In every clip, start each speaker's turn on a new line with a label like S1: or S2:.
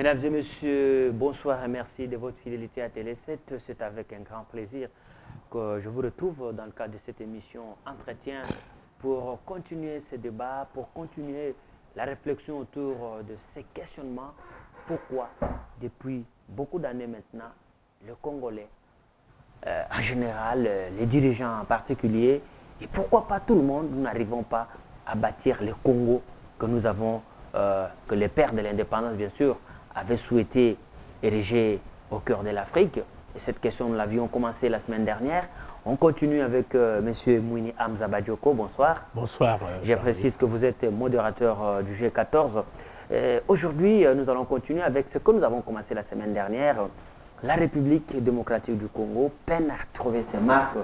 S1: Mesdames et messieurs, bonsoir et merci de votre fidélité à Télé 7. C'est avec un grand plaisir que je vous retrouve dans le cadre de cette émission Entretien pour continuer ce débat, pour continuer la réflexion autour de ces questionnements. Pourquoi, depuis beaucoup d'années maintenant, le Congolais, en général, les dirigeants en particulier, et pourquoi pas tout le monde, nous n'arrivons pas à bâtir le Congo que nous avons, que les pères de l'indépendance, bien sûr, avaient souhaité ériger au cœur de l'Afrique. Et cette question, nous l'avions commencé la semaine dernière. On continue avec M. Mouini Hamza Badioko. Bonsoir.
S2: Bonsoir.
S1: Je précise que vous êtes modérateur du G14. Aujourd'hui, nous allons continuer avec ce que nous avons commencé la semaine dernière. La République démocratique du Congo peine à trouver ses marques.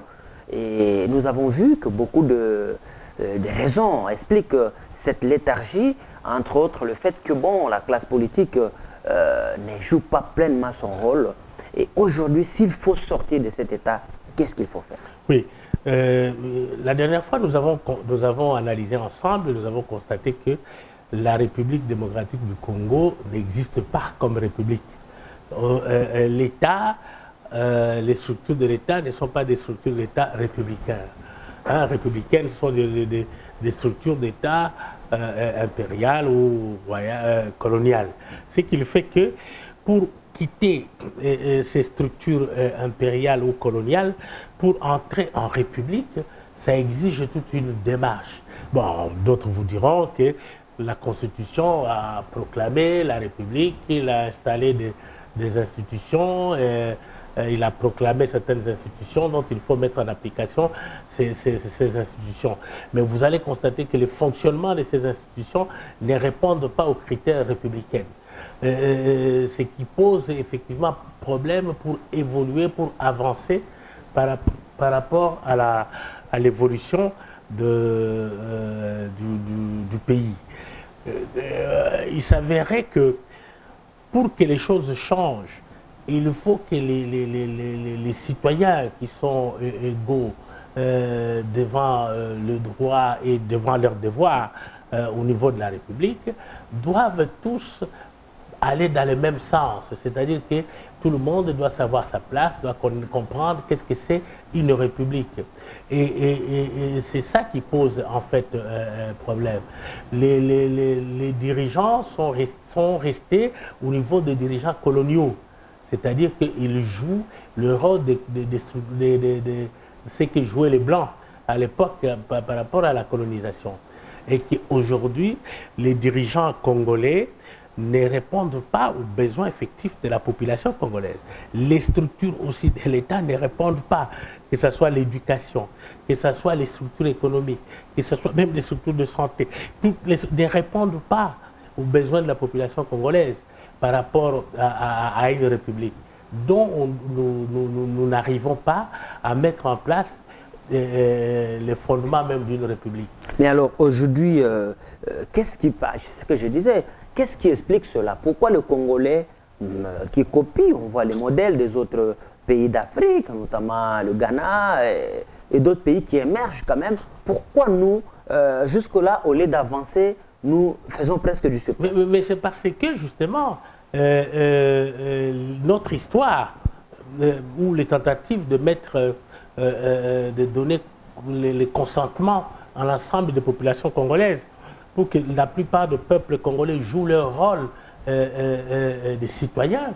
S1: Et nous avons vu que beaucoup de raisons expliquent cette léthargie, entre autres le fait que bon, la classe politique ne joue pas pleinement son rôle. Et aujourd'hui, s'il faut sortir de cet état, qu'est-ce qu'il faut faire?
S2: Oui, la dernière fois, nous avons analysé ensemble et nous avons constaté que la République démocratique du Congo n'existe pas comme république. L'État, les structures de l'État ne sont pas des structures d'État républicaines. Républicaines, ce sont des structures d'État impériales ou coloniales. Ce qui fait que pour quitter ces structures impériales ou coloniales, pour entrer en République, ça exige toute une démarche. Bon, d'autres vous diront que la Constitution a proclamé la République, il a installé des institutions, il a proclamé certaines institutions dont il faut mettre en application ces institutions. Mais vous allez constater que le fonctionnement de ces institutions ne répondent pas aux critères républicains. Ce qui pose effectivement problème pour évoluer, pour avancer par rapport à l'évolution du pays. Il s'avérait que pour que les choses changent, il faut que les citoyens qui sont égaux devant le droit et devant leurs devoirs au niveau de la République doivent tous aller dans le même sens. C'est-à-dire que tout le monde doit savoir sa place, doit comprendre qu'est-ce que c'est une République. Et c'est ça qui pose en fait un problème. Les dirigeants sont restés au niveau des dirigeants coloniaux. C'est-à-dire qu'ils jouent le rôle de ce que jouaient les Blancs à l'époque par rapport à la colonisation. Et qu'aujourd'hui, les dirigeants congolais ne répondent pas aux besoins effectifs de la population congolaise. Les structures aussi de l'État ne répondent pas, que ce soit l'éducation, que ce soit les structures économiques, que ce soit même les structures de santé, ne répondent pas aux besoins de la population congolaise par rapport à une république dont nous n'arrivons pas à mettre en place les fondements même d'une république.
S1: Mais alors aujourd'hui, qu'est-ce qui passe? C'est ce que je disais. Qu'est-ce qui explique cela? Pourquoi le Congolais qui copie, on voit les modèles des autres pays d'Afrique, notamment le Ghana et d'autres pays qui émergent quand même, pourquoi nous, jusque-là, au lieu d'avancer, nous faisons presque du surplace?
S2: Mais c'est parce que justement, notre histoire, ou les tentatives de mettre, de donner les consentements à l'ensemble des populations congolaises, pour que la plupart des peuples congolais jouent leur rôle de citoyens,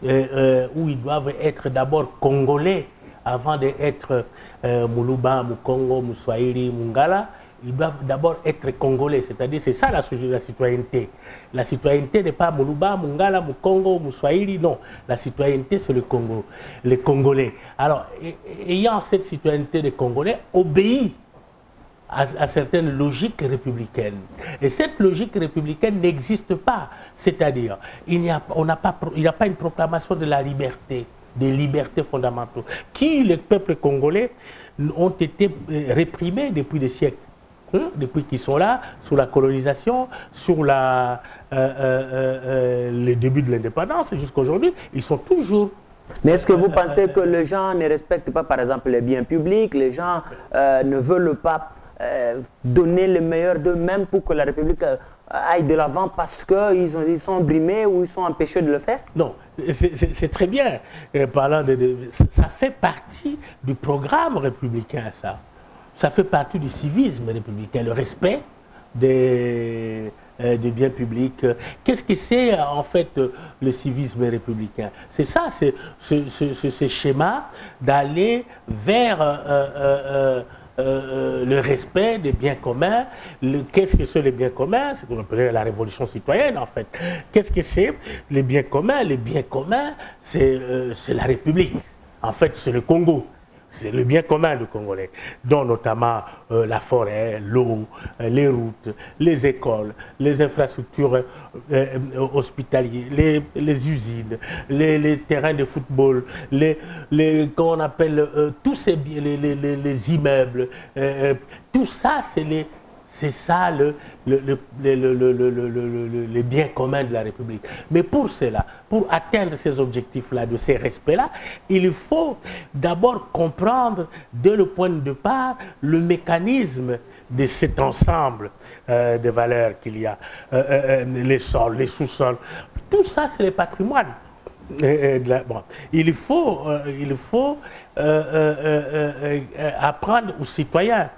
S2: où ils doivent être d'abord congolais avant d'être Muluba, Mukongo, Muswahili, Mungala. Ils doivent d'abord être congolais, c'est-à-dire c'est ça la citoyenneté. La citoyenneté n'est pas Muluba, Mungala, Mukongo, Muswahili, non. La citoyenneté c'est le Congo, les Congolais. Alors, ayant cette citoyenneté des Congolais, obéit à certaines logiques républicaines. Et cette logique républicaine n'existe pas. C'est-à-dire, il n'y a pas une proclamation de la liberté, des libertés fondamentales, qui, les peuples congolais, ont été réprimés depuis des siècles. Depuis qu'ils sont là, sous la colonisation, sur les débuts de l'indépendance, jusqu'à aujourd'hui, ils sont toujours...
S1: Mais est-ce que vous pensez que les gens ne respectent pas, par exemple, les biens publics, les gens ne veulent pas donner le meilleur d'eux-mêmes pour que la République aillent de l'avant parce qu'ils sont brimés ou ils sont empêchés de le faire?
S2: Non, c'est très bien. Ça fait partie du programme républicain, ça. Ça fait partie du civisme républicain, le respect des biens publics. Qu'est-ce que c'est en fait le civisme républicain? C'est ça, c'est ce schéma d'aller vers le respect des biens communs. Qu'est-ce que c'est les biens communs? C'est ce qu'on appelle la révolution citoyenne en fait. Qu'est-ce que c'est les biens communs? Les biens communs, c'est la République. En fait, c'est le Congo. C'est le bien commun du Congolais, dont notamment la forêt, l'eau, les routes, les écoles, les infrastructures hospitalières, les usines, les terrains de football, comment on appelle, tous ces biens, les immeubles, tout ça, c'est ça les biens communs de la République. Mais pour cela, pour atteindre ces objectifs-là, de ces respects-là, il faut d'abord comprendre, dès le point de départ, le mécanisme de cet ensemble de valeurs qu'il y a. Les sols, les sous-sols, tout ça, c'est le patrimoine. Bon, il faut apprendre aux citoyens,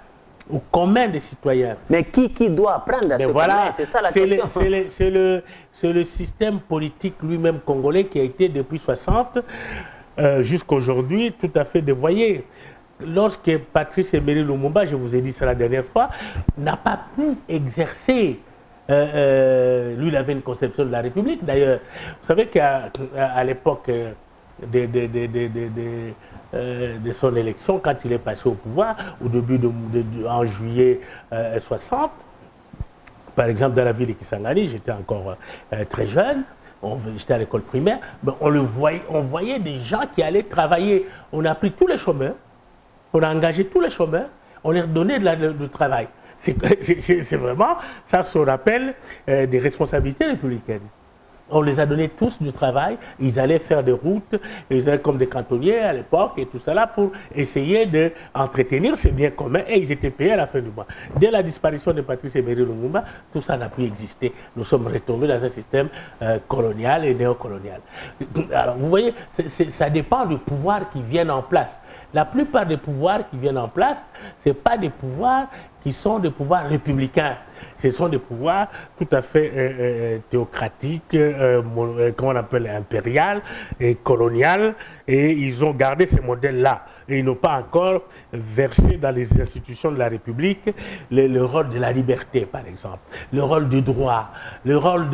S2: au commun des citoyens.
S1: Mais qui doit apprendre à ce commun? C'est ça la question.
S2: C'est le système politique lui-même congolais qui a été depuis 60 jusqu'à aujourd'hui tout à fait dévoyé. Lorsque Patrice Emery Lumumba, je vous ai dit ça la dernière fois, n'a pas pu exercer, lui il avait une conception de la République d'ailleurs. Vous savez qu'à l'époque de son élection, quand il est passé au pouvoir, au début en juillet 60, par exemple dans la ville de Kisangani, j'étais encore très jeune, j'étais à l'école primaire, ben on voyait des gens qui allaient travailler. On a pris tous les chômeurs, on a engagé tous les chômeurs, on leur donnait du travail. C'est vraiment, ça se rappelle des responsabilités républicaines. On les a donné tous du travail, ils allaient faire des routes, ils allaient comme des cantonniers à l'époque et tout ça là pour essayer d'entretenir ces biens communs et ils étaient payés à la fin du mois. Dès la disparition de Patrice Emery Lumumba, tout ça n'a plus existé. Nous sommes retombés dans un système colonial et néocolonial. Alors vous voyez, ça dépend du pouvoir qui viennent en place. La plupart des pouvoirs qui viennent en place, ce n'est pas des pouvoirs qui sont des pouvoirs républicains. Ce sont des pouvoirs tout à fait théocratiques, comment on appelle, impérial et colonial, et ils ont gardé ces modèles-là. Et ils n'ont pas encore versé dans les institutions de la République le rôle de la liberté, par exemple, le rôle du droit, le rôle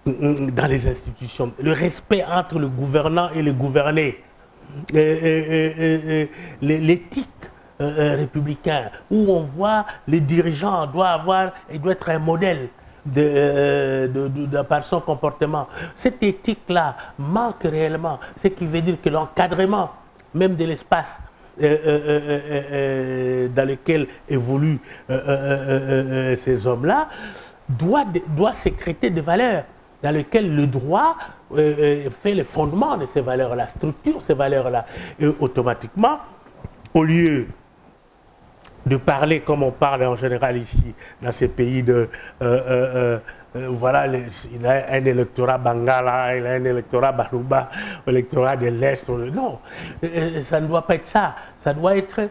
S2: dans les institutions, le respect entre le gouvernant et le gouverné, l'éthique républicain, où on voit les dirigeants doit être un modèle par son comportement. Cette éthique-là manque réellement, ce qui veut dire que l'encadrement même de l'espace dans lequel évoluent ces hommes-là doit sécréter des valeurs dans lesquelles le droit fait le fondement de ces valeurs-là, structure ces valeurs-là. Et automatiquement, au lieu de parler comme on parle en général ici, dans ces pays de... voilà, il a un électorat Bangala, il a un électorat Barouba, l'électorat de l'Est. Non, ça ne doit pas être ça. Ça doit être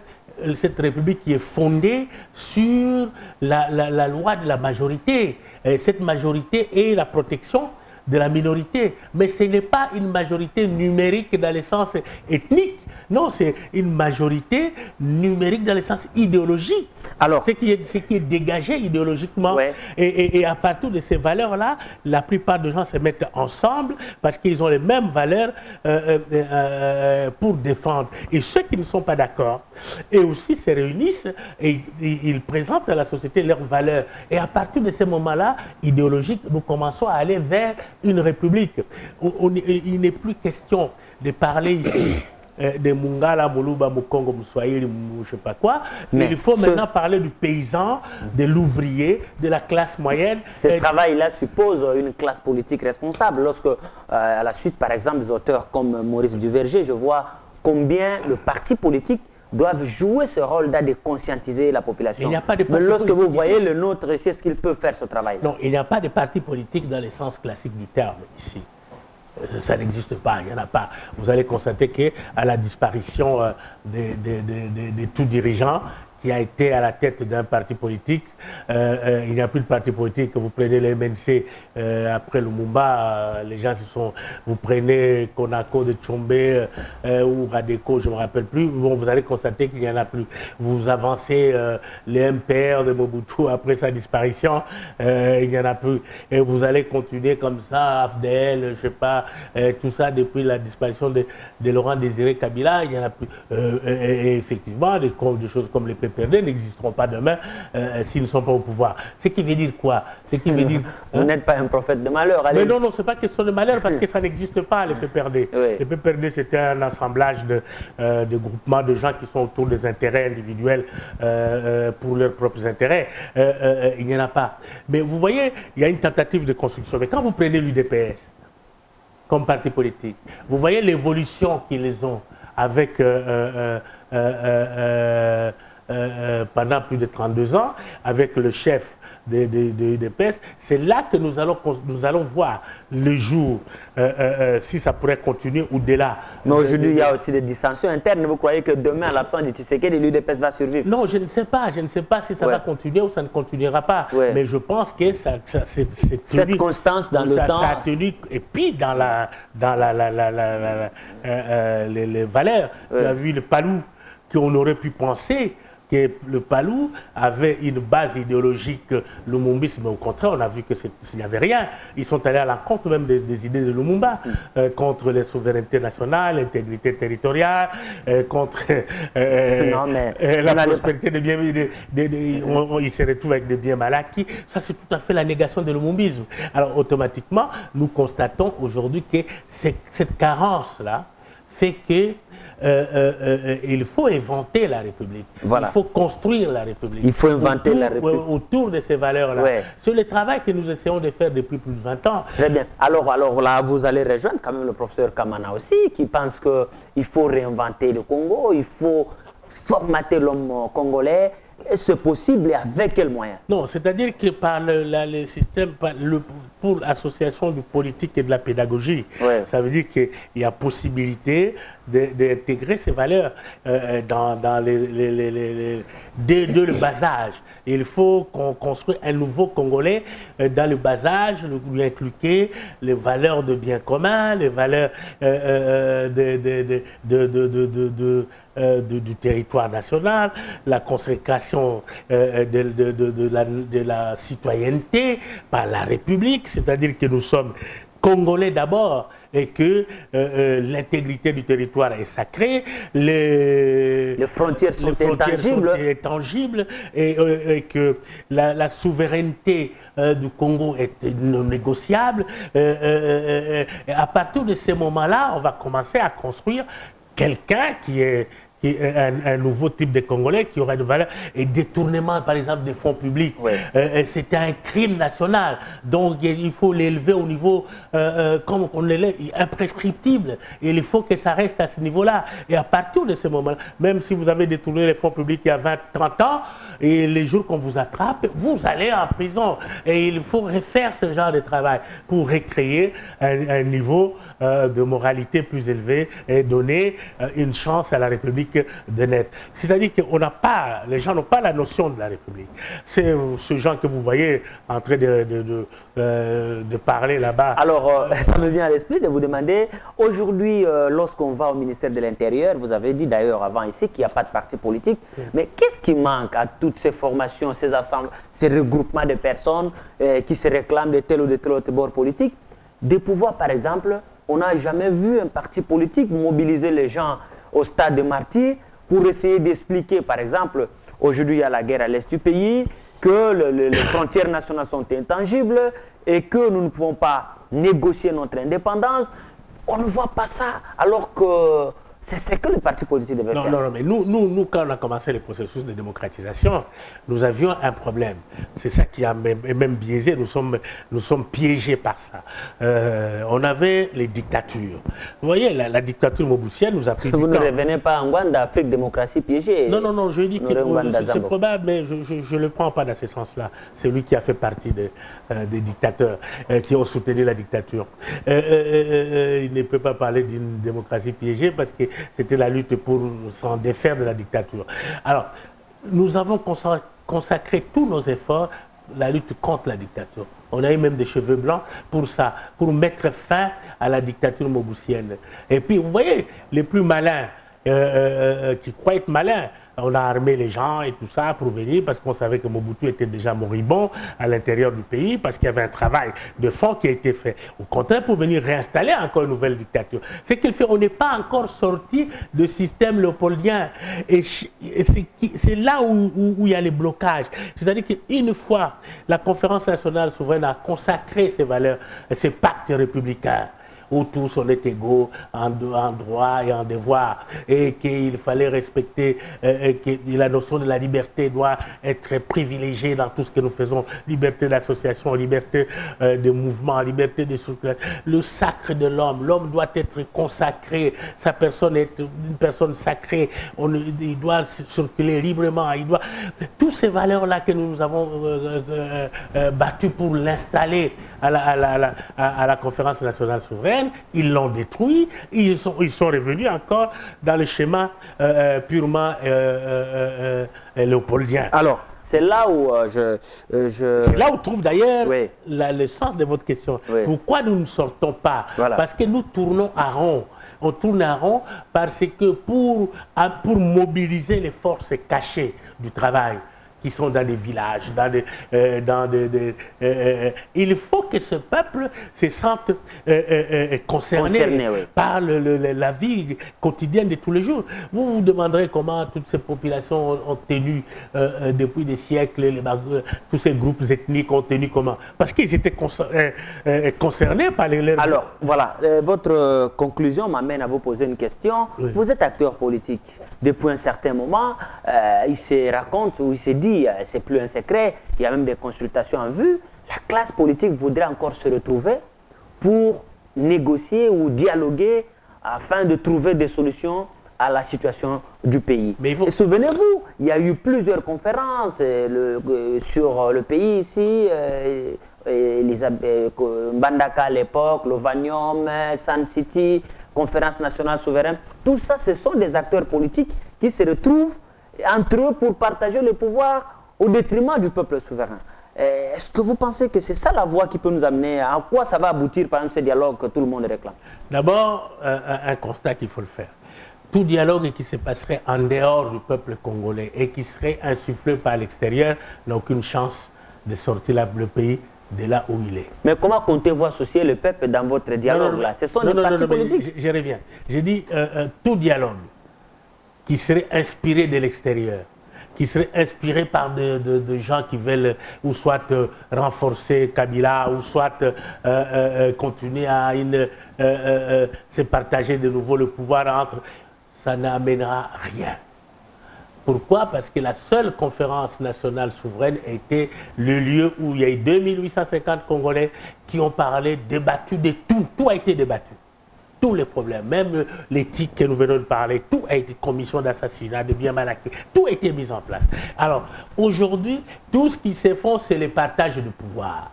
S2: cette République qui est fondée sur la loi de la majorité. Et cette majorité est la protection de la minorité. Mais ce n'est pas une majorité numérique dans le sens ethnique. Non, c'est une majorité numérique dans le sens idéologique. Alors, ce qui est dégagé idéologiquement. Ouais. Et à partir de ces valeurs-là, la plupart des gens se mettent ensemble parce qu'ils ont les mêmes valeurs pour défendre. Et ceux qui ne sont pas d'accord, et aussi se réunissent et ils présentent à la société leurs valeurs. Et à partir de ces moments-là, idéologiques, nous commençons à aller vers une république. Il n'est plus question de parler ici de Mungala, Moluba, Mukongo, Moussouaïli, je ne sais pas quoi. Mais il faut maintenant parler du paysan, de l'ouvrier, de la classe moyenne.
S1: Ce travail-là suppose une classe politique responsable. Lorsque, à la suite, par exemple, des auteurs comme Maurice Duverger, je vois combien le parti politique doivent jouer ce rôle-là de conscientiser la population.
S2: Il n'y a pas de
S1: Mais lorsque vous voyez le nôtre ici, est-ce qu'il peut faire ce travail?
S2: Non, il n'y a pas de parti politique dans le sens classique du terme ici. Ça n'existe pas, il n'y en a pas. Vous allez constater qu'à la disparition de tout dirigeant qui a été à la tête d'un parti politique, il n'y a plus de parti politique. Vous prenez le MNC après Lumumba, les gens se sont... Vous prenez Konako de Tchombe ou Radeko, je ne me rappelle plus. Bon, vous allez constater qu'il n'y en a plus. Vous avancez les MPR de Mobutu après sa disparition, il n'y en a plus. Et vous allez continuer comme ça, AFDL, je ne sais pas, tout ça depuis la disparition de Laurent Désiré Kabila, il n'y en a plus. Et effectivement, des choses comme les PPRD n'existeront pas demain s'ils ne sont pas au pouvoir. Ce qui veut dire quoi? Ce qui veut dire...
S1: Vous n'êtes pas un prophète de malheur.
S2: Mais non, non, ce n'est pas question de malheur parce que ça n'existe pas, les PPRD. Oui. Les PPRD, c'était un assemblage de groupements de gens qui sont autour des intérêts individuels pour leurs propres intérêts. Il n'y en a pas. Mais vous voyez, il y a une tentative de construction. Mais quand vous prenez l'UDPS comme parti politique, vous voyez l'évolution qu'ils ont avec... pendant plus de 32 ans, avec le chef de l'UDPS, c'est là que nous allons voir le jour, si ça pourrait continuer au-delà.
S1: Mais aujourd'hui, il y a aussi des dissensions internes. Vous croyez que demain, à l'absence de Tshisekedi, l'UDPS va survivre?
S2: Non, je ne sais pas. Je ne sais pas si ça va continuer ou ça ne continuera pas. Mais je pense que c'est
S1: cette constance dans le temps.
S2: Ça a tenu, et puis dans les valeurs. Tu as vu le Palou, qu'on aurait pu penser que le Palou avait une base idéologique lumumbiste, mais au contraire, on a vu qu'il n'y avait rien. Ils sont allés à l'encontre même des idées de Lumumba, contre les souverainetés nationales, l'intégrité territoriale, contre la prospérité des biens. Ils se retrouvent avec des biens mal acquis. Ça, c'est tout à fait la négation de lumumbisme. Alors, automatiquement, nous constatons aujourd'hui que cette carence-là fait que il faut inventer la République. Voilà. Il faut construire la République.
S1: Il faut inventer la République.
S2: Autour de ces valeurs-là. C'est le travail que nous essayons de faire depuis plus de 20 ans.
S1: Très bien. Alors là, vous allez rejoindre quand même le professeur Kamana aussi, qui pense qu'il faut réinventer le Congo, il faut formater l'homme congolais. C'est possible et avec quels moyens? Non,
S2: c'est-à-dire que par le système, pour l'association du politique et de la pédagogie, ça veut dire qu'il y a possibilité d'intégrer ces valeurs dès le bas âge. Il faut qu'on construise un nouveau Congolais dans le bas âge, lui inculquer les valeurs de bien commun, les valeurs du territoire national, la consécration de la citoyenneté par la République, c'est-à-dire que nous sommes Congolais d'abord et que l'intégrité du territoire est sacrée, les frontières sont intangibles et que la souveraineté du Congo est non négociable. Et à partir de ces moments-là, on va commencer à construire quelqu'un qui est un nouveau type de Congolais qui aurait de valeur et détournement par exemple des fonds publics. C'est un crime national, donc il faut l'élever au niveau comme on l'élève, imprescriptible, et il faut que ça reste à ce niveau-là. Et à partir de ce moment-là, même si vous avez détourné les fonds publics il y a 20-30 ans, et les jours qu'on vous attrape, vous allez en prison. Et il faut refaire ce genre de travail pour recréer un niveau de moralité plus élevé et donner une chance à la République de naître. C'est-à-dire que les gens n'ont pas la notion de la République. C'est ce genre que vous voyez en train de parler là-bas.
S1: Alors, ça me vient à l'esprit de vous demander, aujourd'hui, lorsqu'on va au ministère de l'Intérieur, vous avez dit d'ailleurs avant ici qu'il n'y a pas de parti politique, mais qu'est-ce qui manque à toutes ces formations, ces assemblées, ces regroupements de personnes qui se réclament de tel ou de tel autre bord politique, de pouvoir, par exemple, on n'a jamais vu un parti politique mobiliser les gens au stade de martyrs pour essayer d'expliquer, par exemple, aujourd'hui il y a la guerre à l'est du pays, que les frontières nationales sont intangibles et que nous ne pouvons pas négocier notre indépendance. On ne voit pas ça, alors que C'est ce que le parti politique devait faire.
S2: Non, mais nous, quand on a commencé le processus de démocratisation, nous avions un problème. C'est ça qui a même biaisé, nous sommes piégés par ça. On avait les dictatures. Vous voyez, la dictature mobusienne nous a pris du temps.
S1: Vous ne revenez pas en Rwanda, Afrique, démocratie piégée.
S2: Non, je dis que c'est probable, mais je ne le prends pas dans ce sens-là. C'est lui qui a fait partie des dictateurs qui ont soutenu la dictature. Il ne peut pas parler d'une démocratie piégée parce que c'était la lutte pour s'en défaire de la dictature. Alors, nous avons consacré tous nos efforts à la lutte contre la dictature. On a eu même des cheveux blancs pour ça, pour mettre fin à la dictature mobusienne. Et puis, vous voyez, les plus malins, qui croient être malins, on a armé les gens et tout ça pour venir parce qu'on savait que Mobutu était déjà moribond à l'intérieur du pays, parce qu'il y avait un travail de fond qui a été fait. Au contraire, pour venir réinstaller encore une nouvelle dictature. C'est qu'il fait, on n'est pas encore sorti du système léopoldien. Et c'est là où il y a les blocages. C'est-à-dire qu'une fois la conférence nationale souveraine a consacré ses valeurs, ses pactes républicains, où tous on est égaux en droit et en devoir, et qu'il fallait respecter, que la notion de la liberté doit être privilégiée dans tout ce que nous faisons, liberté d'association, liberté de mouvement, liberté de circulation, le sacre de l'homme, l'homme doit être consacré, sa personne est une personne sacrée, il doit circuler librement, toutes ces valeurs-là que nous avons battues pour l'installer à la conférence nationale souveraine, ils l'ont détruit, ils sont revenus encore dans le schéma purement léopoldien.
S1: Alors, c'est là où
S2: c'est là où trouve d'ailleurs
S1: oui.
S2: le sens de votre question.
S1: Oui.
S2: Pourquoi nous ne sortons pas?
S1: Voilà.
S2: Parce que nous tournons à rond. On tourne à rond parce que pour mobiliser les forces cachées du travail, qui sont dans des villages, il faut que ce peuple se sente concerné oui. par la vie quotidienne de tous les jours. Vous vous demanderez comment toutes ces populations ont tenu depuis des siècles, tous ces groupes ethniques ont tenu comment? Parce qu'ils étaient concernés par les...
S1: Alors, voilà, votre conclusion m'amène à vous poser une question. Oui. Vous êtes acteur politique. Depuis un certain moment, il se raconte ou il se dit, c'est plus un secret, il y a même des consultations en vue, la classe politique voudrait encore se retrouver pour négocier ou dialoguer afin de trouver des solutions à la situation du pays. Et souvenez-vous, il y a eu plusieurs conférences sur le pays ici, Mbandaka à l'époque, Lovanium, Sun City, Conférence nationale souveraine. Tout ça, ce sont des acteurs politiques qui se retrouvent entre eux pour partager le pouvoir au détriment du peuple souverain. Est-ce que vous pensez que c'est ça la voie qui peut nous amener? À quoi ça va aboutir, par exemple, ce dialogue que tout le monde réclame?
S2: D'abord, un constat qu'il faut le faire. Tout dialogue qui se passerait en dehors du peuple congolais et qui serait insufflé par l'extérieur n'a aucune chance de sortir le pays de là où il est.
S1: Mais comment comptez-vous associer le peuple dans votre dialogue là? Ce sont des partis politiques.
S2: Je reviens. J'ai dit tout dialogue qui serait inspiré de l'extérieur, qui serait inspiré par de gens qui veulent ou soit renforcer Kabila ou soit continuer à se partager de nouveau le pouvoir entre, ça n'amènera rien. Pourquoi? Parce que la seule conférence nationale souveraine était le lieu où il y a eu 2850 Congolais qui ont parlé, débattu de tout. Tout a été débattu. Tous les problèmes, même l'éthique que nous venons de parler, tout a été commission d'assassinat, de bien mal acquis, tout a été mis en place. Alors, aujourd'hui, tout ce qui se fait, c'est le partage du pouvoir.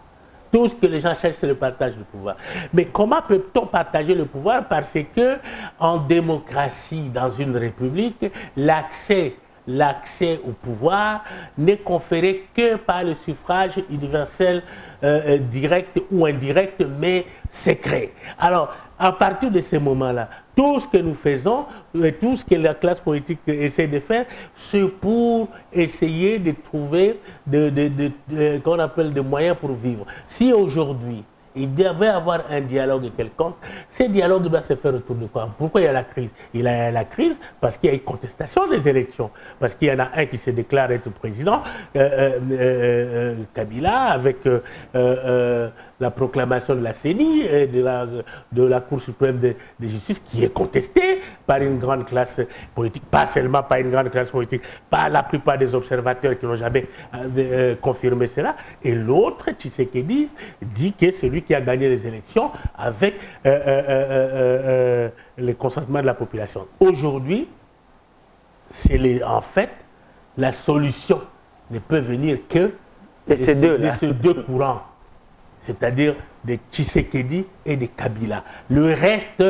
S2: Tout ce que les gens cherchent, c'est le partage du pouvoir. Mais comment peut-on partager le pouvoir? Parce que en démocratie, dans une république, l'accès au pouvoir n'est conféré que par le suffrage universel direct ou indirect, mais secret. Alors, à partir de ce moment-là, tout ce que nous faisons, et tout ce que la classe politique essaie de faire, c'est pour essayer de trouver qu'on appelle des moyens pour vivre. Si aujourd'hui, Il devait avoir un dialogue quelconque. Ces dialogues doivent se faire autour de quoi? Pourquoi il y a la crise? Il y a la crise parce qu'il y a une contestation des élections. Parce qu'il y en a un qui se déclare être président, Kabila, avec la proclamation de la CENI et de la Cour suprême de justice qui est contestée par une grande classe politique, pas seulement par une grande classe politique, par la plupart des observateurs qui n'ont jamais confirmé cela. Et l'autre, Tshisekedi, dit que c'est lui qui a gagné les élections avec le consentement de la population. Aujourd'hui, c'est en fait la solution ne peut venir que de ces deux courants, c'est-à-dire de Tshisekedi et de Kabila. Le reste,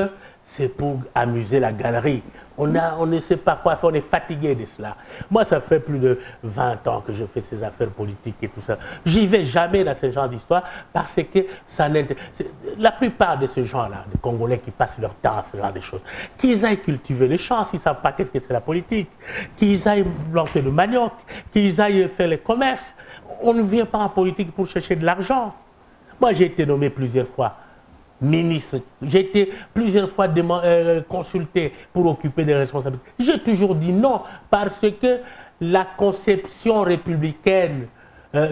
S2: c'est pour amuser la galerie. On ne sait pas quoi faire, on est fatigué de cela. Moi, ça fait plus de 20 ans que je fais ces affaires politiques et tout ça. J'y vais jamais dans ce genre d'histoire parce que ça la plupart de ces gens-là, des Congolais qui passent leur temps à ce genre de choses, qu'ils aillent cultiver les champs s'ils ne savent pas qu'est-ce que c'est la politique, qu'ils aillent planter le manioc, qu'ils aillent faire le commerce. On ne vient pas en politique pour chercher de l'argent. Moi, j'ai été nommé plusieurs fois ministre. J'ai été plusieurs fois consulté pour occuper des responsabilités. J'ai toujours dit non, parce que la conception républicaine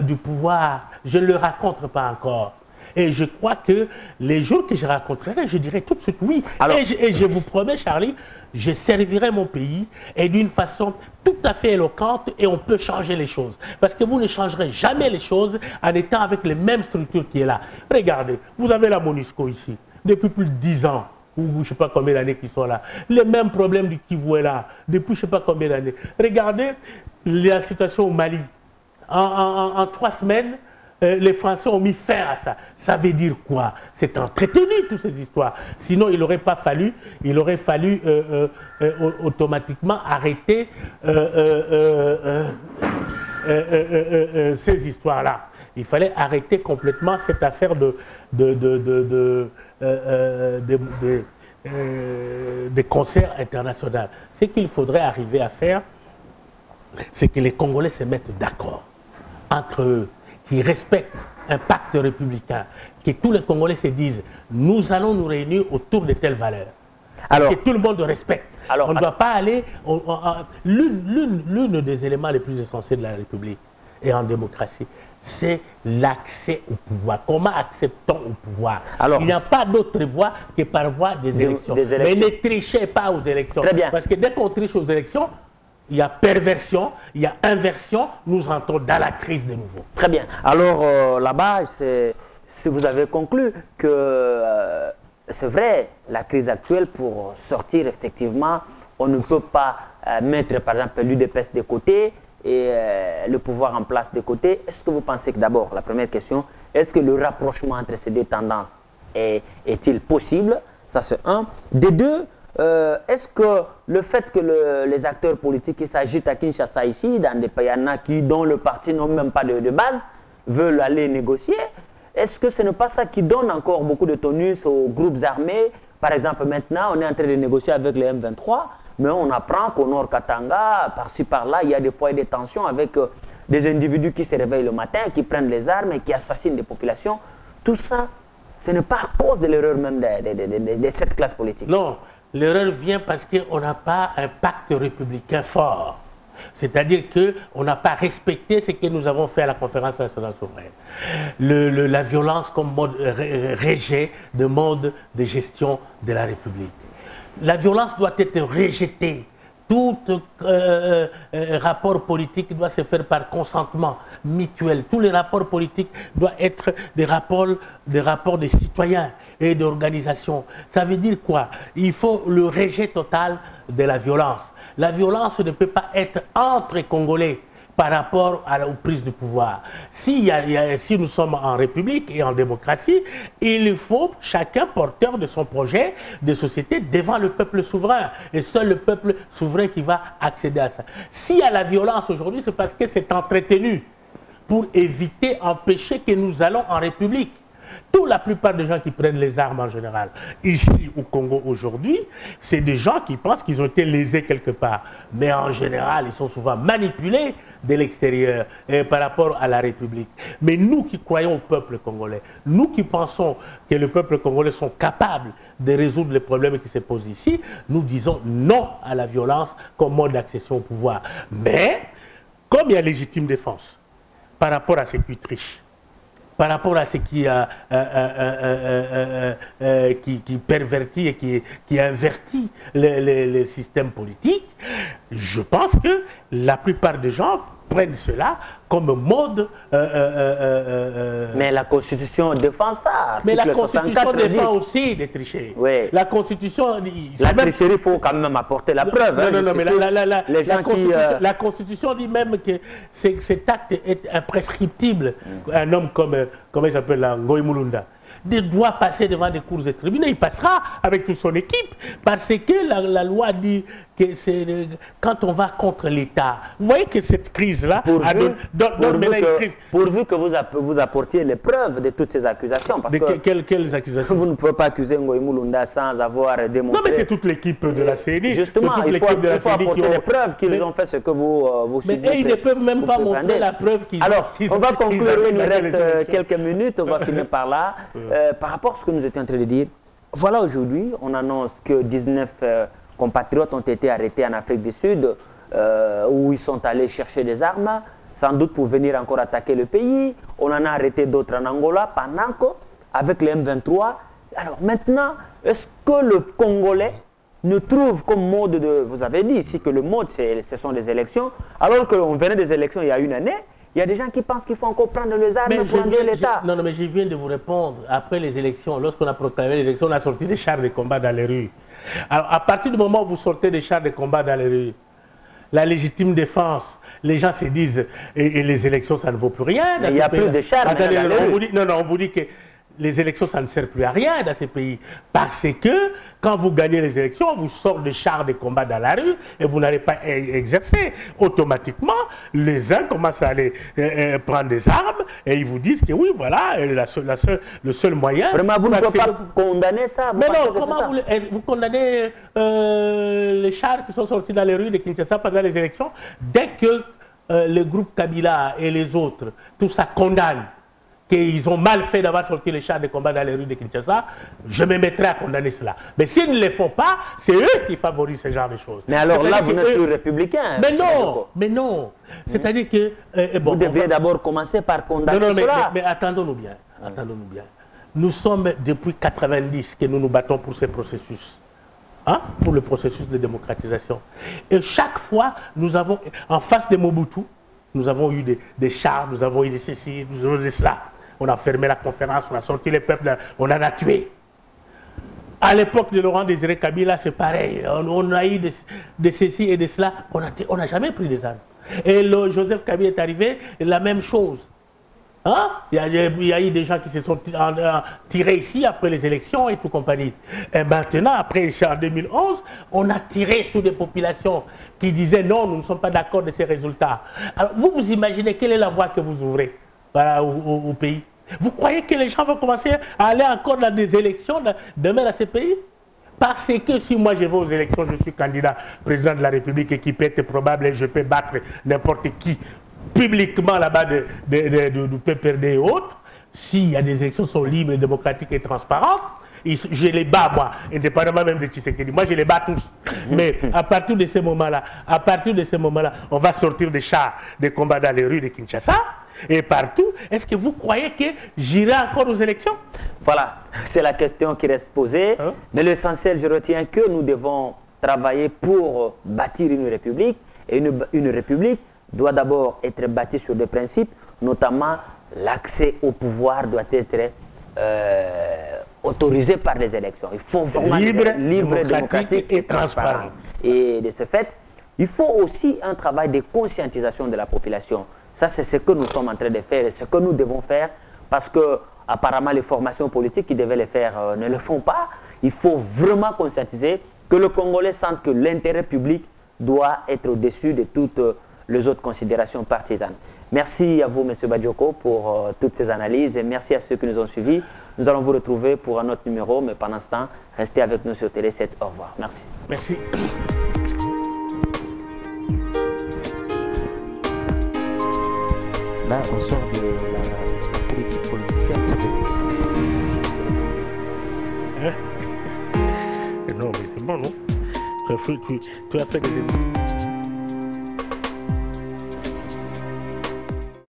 S2: du pouvoir, je ne le raconte pas encore. Et je crois que les jours que je raconterai, je dirai tout de suite oui. Alors, et je vous promets, Charlie, je servirai mon pays et d'une façon tout à fait éloquente, et on peut changer les choses. Parce que vous ne changerez jamais les choses en étant avec les mêmes structures qui est là. Regardez, vous avez la MONUSCO ici, depuis plus de 10 ans, ou je ne sais pas combien d'années qu'ils sont là. Les mêmes problèmes du Kivu est là, depuis je ne sais pas combien d'années. Regardez la situation au Mali. En 3 semaines, les Français ont mis fin à ça. Ça veut dire quoi? C'est entretenu, toutes ces histoires. Sinon, il aurait fallu automatiquement arrêter ces histoires-là. Il fallait arrêter complètement cette affaire de concert international. Ce qu'il faudrait arriver à faire, c'est que les Congolais se mettent d'accord entre eux, qui respectent un pacte républicain, que tous les Congolais se disent nous allons nous réunir autour de telles valeurs. Alors, que tout le monde respecte. Alors, on ne doit pas aller... L'une des éléments les plus essentiels de la République et en démocratie, c'est l'accès au pouvoir. Comment acceptons au pouvoir? Alors, il n'y a pas d'autre voie que par voie des élections. Mais ne trichez pas aux élections. Très bien. Parce que dès qu'on triche aux élections, il y a perversion, il y a inversion, nous entrons dans la crise de nouveau.
S1: Très bien. Alors là-bas, si vous avez conclu que c'est vrai, la crise actuelle, pour sortir effectivement, on ne peut pas mettre par exemple l'UDPS de côté et le pouvoir en place de côté. Est-ce que vous pensez que d'abord, la première question, est-ce que le rapprochement entre ces deux tendances est-il possible? Ça c'est un. De deux, est-ce que le fait que les acteurs politiques qui s'agitent à Kinshasa ici, dans des pays dont le parti n'ont même pas de base, veulent aller négocier, est-ce que ce n'est pas ça qui donne encore beaucoup de tonus aux groupes armés? Par exemple, maintenant, on est en train de négocier avec les M23, mais on apprend qu'au Nord Katanga, par-ci par-là, il y a des foyers de tension avec des individus qui se réveillent le matin, qui prennent les armes et qui assassinent des populations. Tout ça, ce n'est pas à cause de l'erreur même de cette classe politique.
S2: Non. L'erreur vient parce qu'on n'a pas un pacte républicain fort. C'est-à-dire qu'on n'a pas respecté ce que nous avons fait à la conférence nationale souveraine. La violence comme mode rejet de mode de gestion de la République. La violence doit être rejetée. Tout rapport politique doit se faire par consentement mutuel. Tous les rapports politiques doivent être des rapports des citoyens et d'organisations. Ça veut dire quoi? Il faut le rejet total de la violence. La violence ne peut pas être entre Congolais par rapport aux prises de pouvoir. Si nous sommes en République et en démocratie, il faut chacun porteur de son projet de société devant le peuple souverain. Et seul le peuple souverain qui va accéder à ça. S'il y a la violence aujourd'hui, c'est parce que c'est entretenu pour éviter, empêcher que nous allons en République. La plupart des gens qui prennent les armes en général, ici au Congo aujourd'hui, c'est des gens qui pensent qu'ils ont été lésés quelque part. Mais en général, ils sont souvent manipulés de l'extérieur par rapport à la République. Mais nous qui croyons au peuple congolais, nous qui pensons que le peuple congolais sont capables de résoudre les problèmes qui se posent ici, nous disons non à la violence comme mode d'accession au pouvoir. Mais, comme il y a légitime défense par rapport à ceux qui trichent, par rapport à ce qui pervertit et qui invertit le système politique, je pense que la plupart des gens prennent cela comme mode.
S1: Mais la Constitution défend ça.
S2: Mais la Constitution défend aussi des tricheries.
S1: Oui.
S2: La Constitution...
S1: La tricherie, il faut quand même apporter la preuve.
S2: Non, non, mais
S1: la
S2: Constitution dit même que cet acte est imprescriptible. Un homme comme, comment il s'appelle là, Ngoï Mulunda, doit passer devant des cours de tribunal. Il passera avec toute son équipe parce que la loi dit que c'est quand on va contre l'État. Vous voyez que cette crise-là
S1: pourvu que vous apportiez les preuves de toutes ces accusations. Parce que
S2: quelles accusations?
S1: Vous ne pouvez pas accuser Ngoï Mulunda sans avoir démontré.
S2: Non, mais c'est toute l'équipe de la CENI.
S1: Justement, il faut apporter les preuves qu'ils ont fait ce que vous
S2: subissez. Mais ils ne peuvent même pas montrer la preuve qu'ils ont.
S1: Alors, on va conclure, il nous reste quelques minutes, on va finir par là. Par rapport à ce que nous étions en train de dire, voilà, aujourd'hui, on annonce que 19 compatriotes ont été arrêtés en Afrique du Sud, où ils sont allés chercher des armes, sans doute pour venir encore attaquer le pays. On en a arrêté d'autres en Angola, pendant avec les M23. Alors maintenant, est-ce que le Congolais ne trouve comme mode de... Vous avez dit ici que le mode, ce sont les élections, alors qu'on venait des élections il y a une année. Il y a des gens qui pensent qu'il faut encore prendre les armes pour enlever l'État.
S2: Non, mais je viens de vous répondre. Après les élections, lorsqu'on a proclamé les élections, on a sorti des chars de combat dans les rues. Alors, à partir du moment où vous sortez des chars de combat dans les rues, la légitime défense, les gens se disent, et les élections, ça ne vaut plus rien.
S1: Il n'y a plus de chars dans les rues.
S2: Non, on vous dit que les élections, ça ne sert plus à rien dans ces pays. Parce que quand vous gagnez les élections, on vous sort des chars de combat dans la rue et vous n'allez pas exercer. Automatiquement, les uns commencent à aller prendre des armes et ils vous disent que oui, voilà, le seul moyen...
S1: Vraiment, vous ne pouvez pas condamner ça?
S2: Mais non, comment vous condamnez les chars qui sont sortis dans les rues de Kinshasa pendant les élections? Dès que le groupe Kabila et les autres, tout ça condamne qu'ils ont mal fait d'avoir sorti les chars de combat dans les rues de Kinshasa, je me mettrai à condamner cela. Mais s'ils ne le font pas, c'est eux qui favorisent ce genre de choses.
S1: Mais alors là, vous n'êtes plus républicain.
S2: Mais non. C'est-à-dire que...
S1: vous devriez d'abord commencer par condamner cela.
S2: Mais attendons-nous bien. Attendons-nous bien. Nous sommes depuis 1990 que nous nous battons pour ce processus. Pour le processus de démocratisation. Et chaque fois, nous avons, en face de Mobutu, nous avons eu des chars, nous avons eu des ceci, nous avons eu de cela. On a fermé la conférence, on a sorti les peuples, on en a tué. À l'époque de Laurent Désiré Kabila, c'est pareil. On a eu de ceci et de cela. On n'a jamais pris des armes. Et Joseph Kabila est arrivé, la même chose. Il y a eu des gens qui se sont tirés ici après les élections et tout compagnie. Et maintenant, après, en 2011, on a tiré sur des populations qui disaient non, nous ne sommes pas d'accord de ces résultats. Alors, vous imaginez quelle est la voie que vous ouvrez au pays? Vous croyez que les gens vont commencer à aller encore dans des élections demain dans ces pays? Parce que si moi je vais aux élections, je suis candidat président de la République et qui peut être probable et je peux battre n'importe qui publiquement là-bas du PPRD et autres, s'il y a des élections qui sont libres, démocratiques et transparentes, je les bats, moi, indépendamment même de Tshisekedi. Moi, je les bats tous. Mais à partir de ce moment-là, on va sortir des chars de combat dans les rues de Kinshasa et partout. Est-ce que vous croyez que j'irai encore aux élections?
S1: Voilà, c'est la question qui reste posée. Mais l'essentiel, je retiens que nous devons travailler pour bâtir une république. Et une république doit d'abord être bâtie sur des principes, notamment l'accès au pouvoir doit être autorisé par les élections. Il faut vraiment libre, démocratique et transparent. Et de ce fait, il faut aussi un travail de conscientisation de la population. Ça, c'est ce que nous sommes en train de faire et ce que nous devons faire parce que apparemment les formations politiques qui devaient le faire ne le font pas. Il faut vraiment conscientiser que le Congolais sente que l'intérêt public doit être au-dessus de toutes les autres considérations partisanes. Merci à vous, M. Badioko, pour toutes ces analyses et merci à ceux qui nous ont suivis. Nous allons vous retrouver pour un autre numéro, mais pendant ce temps, restez avec nous sur Télé 7. Au revoir. Merci.
S2: Merci.
S3: Là, on sort de la politique politicienne.
S2: Hein? Non, mais c'est bon, non? Tu as fait des...